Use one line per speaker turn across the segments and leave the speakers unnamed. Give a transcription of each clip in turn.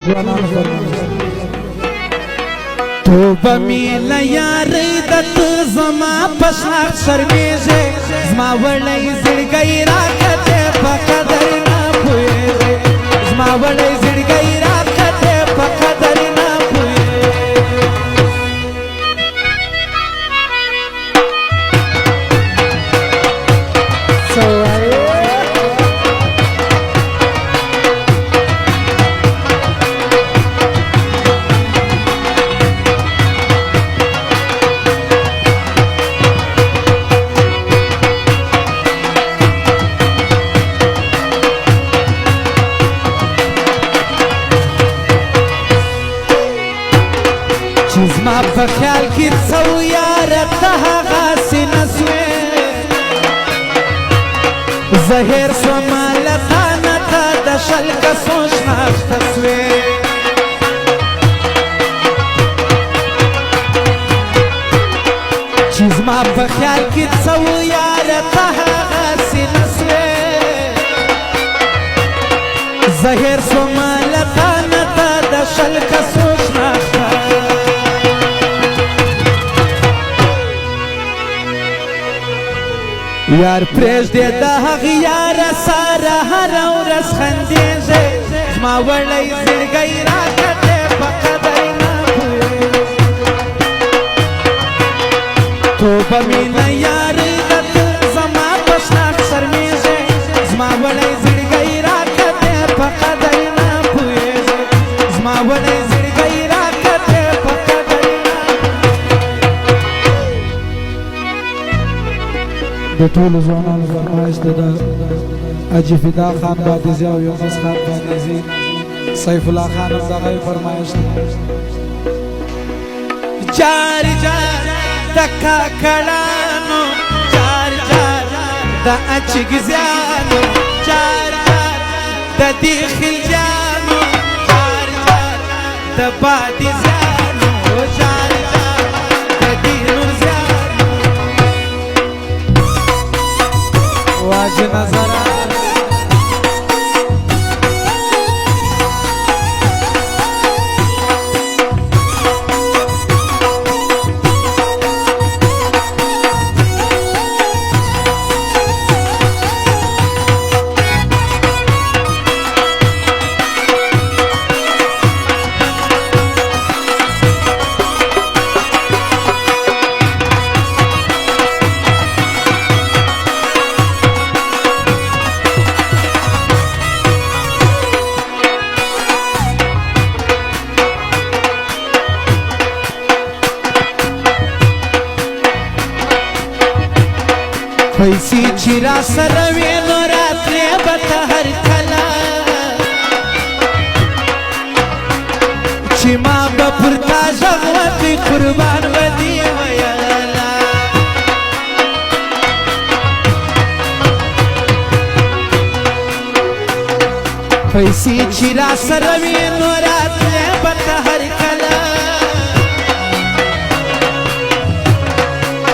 تو بمیل یاری دت زما پشاک شرمیږي زما وړی زړګی راکته په قدر نه پوهېږي زما وړی زړګی راکته په قدر نه زما په خیال کې څو یاره ته هغسې نه سوې زهیر شومه له تا نه ته د شل کسو شناخته سوې چې زما په خیال کې څو یاره ته هغسې نه سوې زهیر شومه له تا نه ته د شل کسو شناخته یار پرېږدې د هغې یاره ساره هره ورځ خندېږي زما وړی زړګی راکته په قدر نه پوهېږي توبه مینه یارې درته زما په شناخت شرمېږي زما وړی زړګی راکته په قدر نه پوهېږي زما وړی زړګی راکته په قدر نه
د ټولو ځوانانو فرمایش د حاجي فدا خان بادیزي او یونس خان بادیزي سیف الله خان هم دغه فرمایش
جار جار د کاکړانو جار جار د اچګزیانو جار جار د دې خلجانو جار جار د بادیزیانو جار جار د دې نورزیانو
واجه نظره
پیسې چې را سره وې نو راتلې به ته هر کله چې ما به پر تا غږ وکړې قربان به دې ویله پیسې چې را سره وې نو راتلې به ته هر کله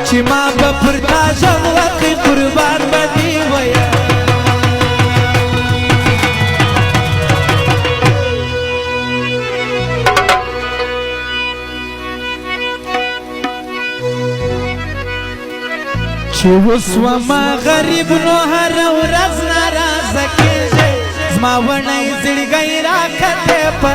چې ما به پر تا غږ وکړې قربان به دې ویله چې اوس ومه غریب نو هره ورځ ناراضه کېږي زما وړی زړګی راکته په